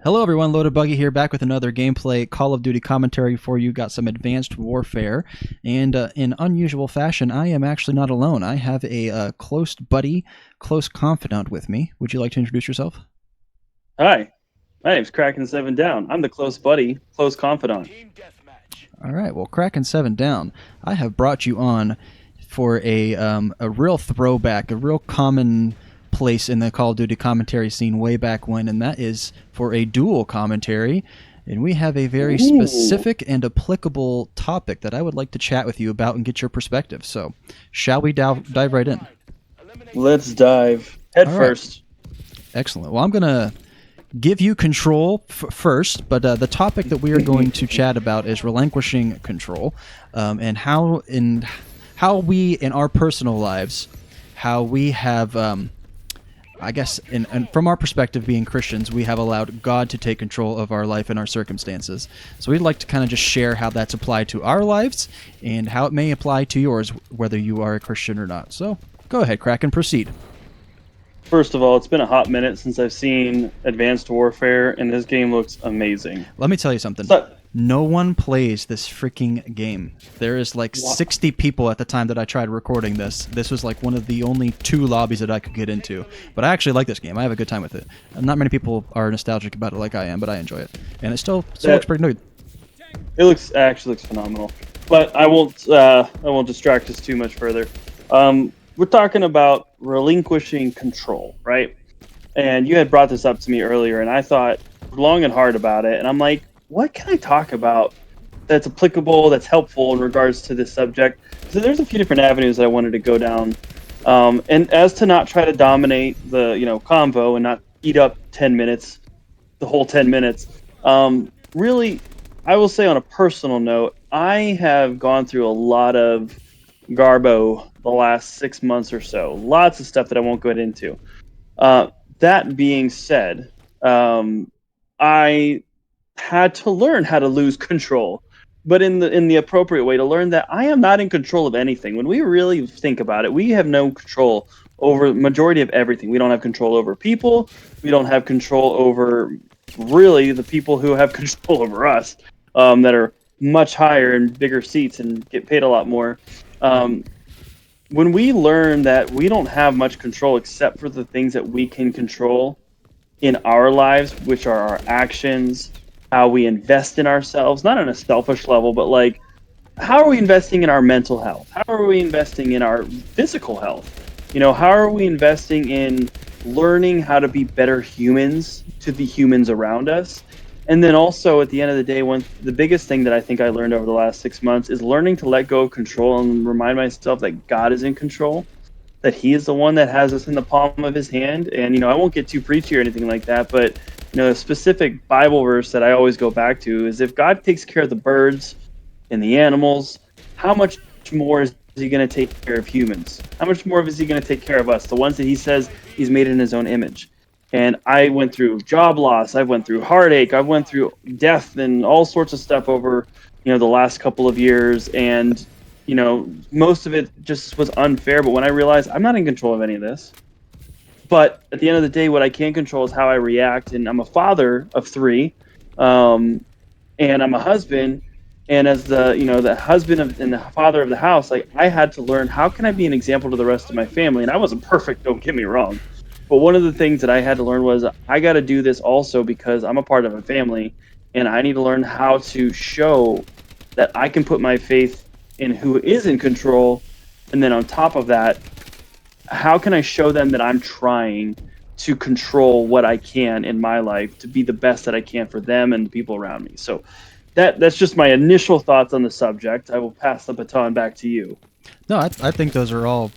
Hello everyone, Loaded Buggy here, back with another gameplay Call of Duty commentary for you. Got some Advanced Warfare, and in unusual fashion, I am actually not alone. I have a close buddy, close confidant with me. Would you like to introduce yourself? Hi, my name's Kraken7 Down. I'm the close buddy, close confidant. All right, well, Kraken 7 down. I have brought you on for a real throwback, a real common place in the Call of Duty commentary scene way back when, and that is for a dual commentary. And we have a very specific and applicable topic that I would like to chat with you about and get your perspective. So, shall we dive right in? Let's dive head All right. first. Excellent. Well, I'm going to give you control first, but the topic that we are going to chat about is relinquishing control, and how we in our personal lives, how we have, I guess, and from our perspective, being Christians, we have allowed God to take control of our life and our circumstances. So we'd like to kind of just share how that's applied to our lives and how it may apply to yours, whether you are a Christian or not. So go ahead, Kraken, proceed. First of all, it's been a hot minute since I've seen Advanced Warfare, and this game looks amazing. Let me tell you something. No one plays this freaking game. There is like 60 people at the time that I tried recording this. This was like one of the only 2 lobbies that I could get into. But I actually like this game. I have a good time with it. Not many people are nostalgic about it like I am, but I enjoy it. And it still looks pretty good. It actually looks phenomenal. But I won't distract us too much further. We're talking about relinquishing control, right? And you had brought this up to me earlier, and I thought long and hard about it. And I'm like, what can I talk about that's applicable, that's helpful in regards to this subject? So there's a few different avenues that I wanted to go down. And as to not try to dominate the convo and not eat up 10 minutes, the whole 10 minutes. Really, I will say on a personal note, I have gone through a lot of garbo the last 6 months or so. Lots of stuff that I won't go into. That being said, I had to learn how to lose control, but in the appropriate way, to learn that I am not in control of anything. When we really think about it, we have no control over the majority of everything. We don't have control over people. We don't have control over really the people who have control over us, that are much higher and bigger seats and get paid a lot more. When we learn that we don't have much control except for the things that we can control in our lives, which are our actions, how we invest in ourselves, not on a selfish level, but like, how are we investing in our mental health? How are we investing in our physical health? How are we investing in learning how to be better humans to the humans around us? And then also at the end of the day, the biggest thing that I think I learned over the last 6 months is learning to let go of control and remind myself that God is in control, that He is the one that has us in the palm of His hand. And, I won't get too preachy or anything like that, but, a specific Bible verse that I always go back to is, if God takes care of the birds and the animals, how much more is He going to take care of humans? How much more is He going to take care of us, the ones that He says He's made in His own image? And I went through job loss, I went through heartache, I went through death and all sorts of stuff over, the last couple of years. And, most of it just was unfair. But when I realized I'm not in control of any of this, but at the end of the day, what I can control is how I react. And I'm a father of 3, and I'm a husband. And as the husband and the father of the house, like, I had to learn, how can I be an example to the rest of my family? And I wasn't perfect, don't get me wrong. But one of the things that I had to learn was, I got to do this also because I'm a part of a family, and I need to learn how to show that I can put my faith in who is in control. And then on top of that, how can I show them that I'm trying to control what I can in my life to be the best that I can for them and the people around me? So that's just my initial thoughts on the subject. I will pass the baton back to you. No, I think those are all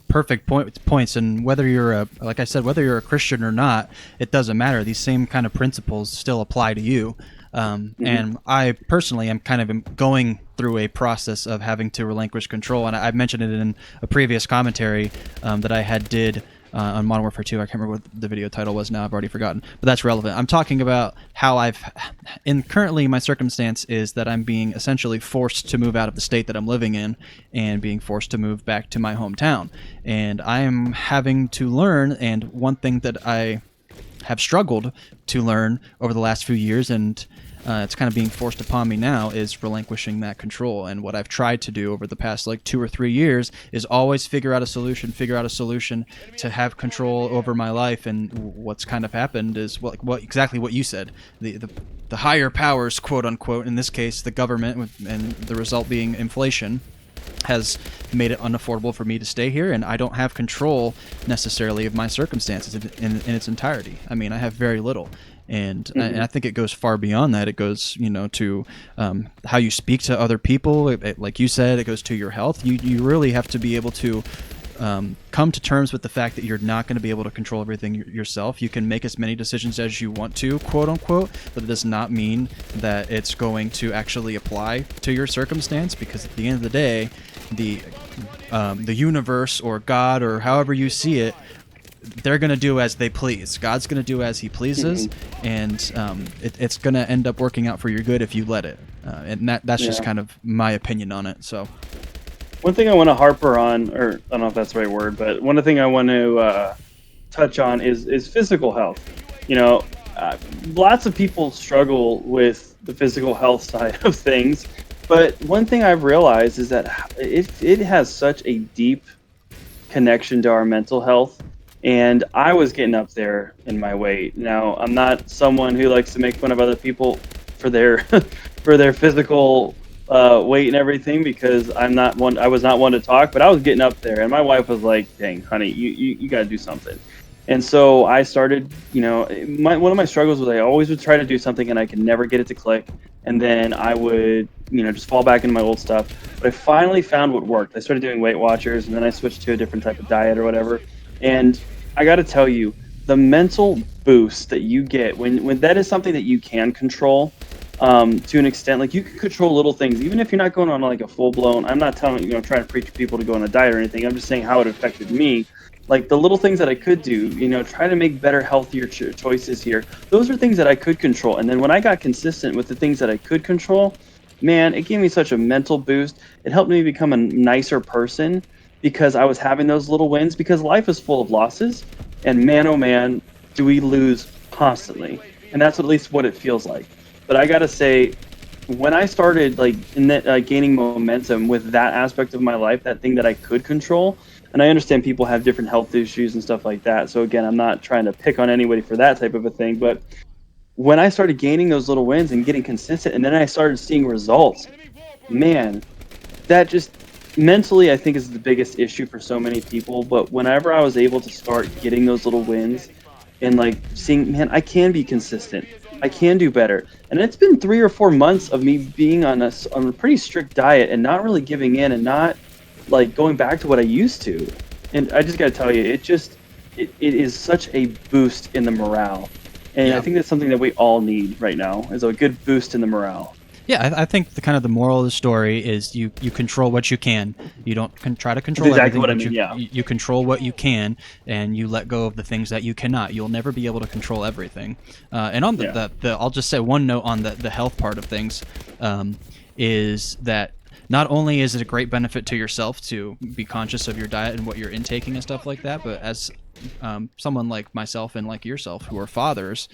perfect points, and whether you're like I said, whether you're a Christian or not, it doesn't matter. These same kind of principles still apply to you. And I personally am kind of going through a process of having to relinquish control, and I've mentioned it in a previous commentary that I did on Modern Warfare 2. I can't remember what the video title was now. I've already forgotten, but that's relevant. I'm talking about how currently my circumstance is that I'm being essentially forced to move out of the state that I'm living in and being forced to move back to my hometown. And I am having to learn, and one thing that I have struggled to learn over the last few years, and it's kind of being forced upon me now, is relinquishing that control. And what I've tried to do over the past like 2 or 3 years is always figure out a solution to have control over my life. And what's kind of happened is what exactly what you said. The higher powers, quote unquote, in this case the government, and the result being inflation, has made it unaffordable for me to stay here, and I don't have control necessarily of my circumstances in its entirety. I mean, I have very little. And I think it goes far beyond that. It goes, to how you speak to other people. Like you said, it goes to your health. You really have to be able to come to terms with the fact that you're not going to be able to control everything yourself. You can make as many decisions as you want to, quote unquote, but it does not mean that it's going to actually apply to your circumstance, because at the end of the day, the universe or God or however you see it, they're going to do as they please. God's going to do as he pleases, and it's going to end up working out for your good if you let it. And that's just kind of my opinion on it. So one thing I want to harper on, or I don't know if that's the right word, but one thing I want to touch on is physical health. Lots of people struggle with the physical health side of things, but one thing I've realized is that it has such a deep connection to our mental health. And I was getting up there in my weight. Now, I'm not someone who likes to make fun of other people for their for their physical weight and everything, because I was not one to talk, but I was getting up there, and my wife was like, "Dang, honey, you got to do something." And so I started. One of my struggles was I always would try to do something, and I could never get it to click, and then I would just fall back into my old stuff. But I finally found what worked. I started doing Weight Watchers, and then I switched to a different type of diet or whatever. And I got to tell you, the mental boost that you get when that is something that you can control, to an extent. Like, you can control little things, even if you're not going on like a full blown. I'm not telling trying to preach people to go on a diet or anything. I'm just saying how it affected me. Like, the little things that I could do, try to make better, healthier choices here. Those are things that I could control. And then when I got consistent with the things that I could control, man, it gave me such a mental boost. It helped me become a nicer person, because I was having those little wins, because life is full of losses, and man, oh man, do we lose constantly. And that's at least what it feels like. But I gotta say, when I started gaining momentum with that aspect of my life, that thing that I could control, and I understand people have different health issues and stuff like that, so again, I'm not trying to pick on anybody for that type of a thing, but when I started gaining those little wins and getting consistent, and then I started seeing results, man, that just mentally, I think, is the biggest issue for so many people. But whenever I was able to start getting those little wins and seeing, man, I can be consistent, I can do better. And it's been 3 or 4 months of me being on a pretty strict diet and not really giving in and not going back to what I used to. And I just got to tell you, it is such a boost in the morale. And I think that's something that we all need right now, is a good boost in the morale. Yeah, I think the moral of the story is you control what you can. You don't try to control That's exactly everything. what I mean, You control what you can, and you let go of the things that you cannot. You'll never be able to control everything. And on I'll just say one note on the health part of things, is that not only is it a great benefit to yourself to be conscious of your diet and what you're intaking and stuff like that, but as someone like myself and like yourself who are fathers,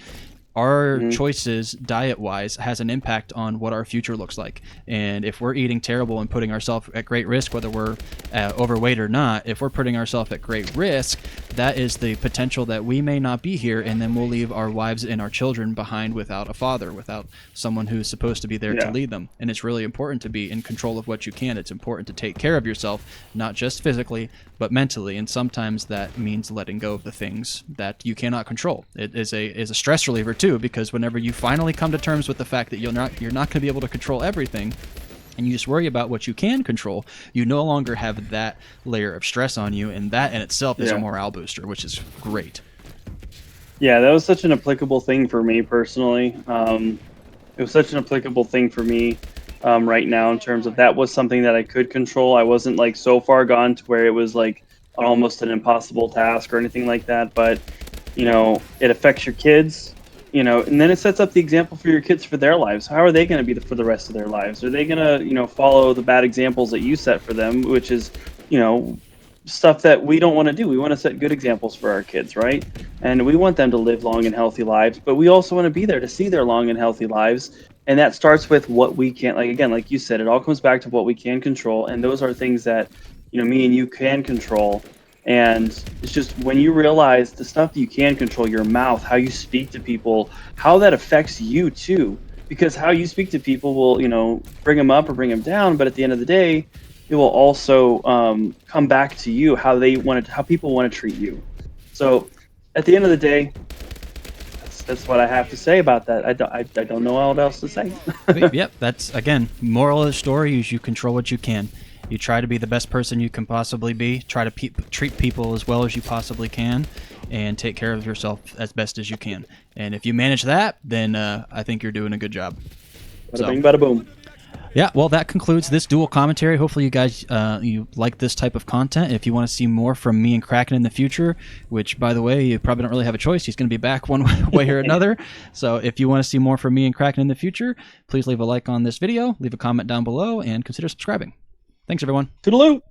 our choices diet-wise has an impact on what our future looks like. And if we're eating terrible and putting ourselves at great risk, whether we're overweight or not, if we're putting ourselves at great risk, that is the potential that we may not be here, and then we'll leave our wives and our children behind without a father, without someone who's supposed to be there to lead them. And it's really important to be in control of what you can. It's important to take care of yourself, not just physically, but mentally. And sometimes that means letting go of the things that you cannot control. It is a stress reliever too, because whenever you finally come to terms with the fact that you're not going to be able to control everything, and you just worry about what you can control, you no longer have that layer of stress on you, and that in itself is a morale booster, which is great. Yeah, that was such an applicable thing for me personally. It was such an applicable thing for me right now, in terms of that was something that I could control. I wasn't so far gone to where it was almost an impossible task or anything like that, but it affects your kids. And then it sets up the example for your kids for their lives. How are they going to be for the rest of their lives? Are they going to, follow the bad examples that you set for them, which is, stuff that we don't want to do. We want to set good examples for our kids, right? And we want them to live long and healthy lives, but we also want to be there to see their long and healthy lives. And that starts with what we can, like, again, like you said, it all comes back to what we can control. And those are things that, me and you can control. And it's just when you realize the stuff that you can control, your mouth, how you speak to people, how that affects you too. Because how you speak to people will, bring them up or bring them down. But at the end of the day, it will also come back to you how people want to treat you. So at the end of the day, that's what I have to say about that. I don't know what else to say. Yep, that's, again, moral of the story is you control what you can. You try to be the best person you can possibly be. Try to treat people as well as you possibly can, and take care of yourself as best as you can. And if you manage that, then I think you're doing a good job. Bada bing, bada boom. Yeah, well, that concludes this dual commentary. Hopefully you guys you like this type of content. If you want to see more from me and Kraken in the future, which, by the way, you probably don't really have a choice. He's going to be back one way or another. So if you want to see more from me and Kraken in the future, please leave a like on this video, leave a comment down below, and consider subscribing. Thanks, everyone. Toodaloo.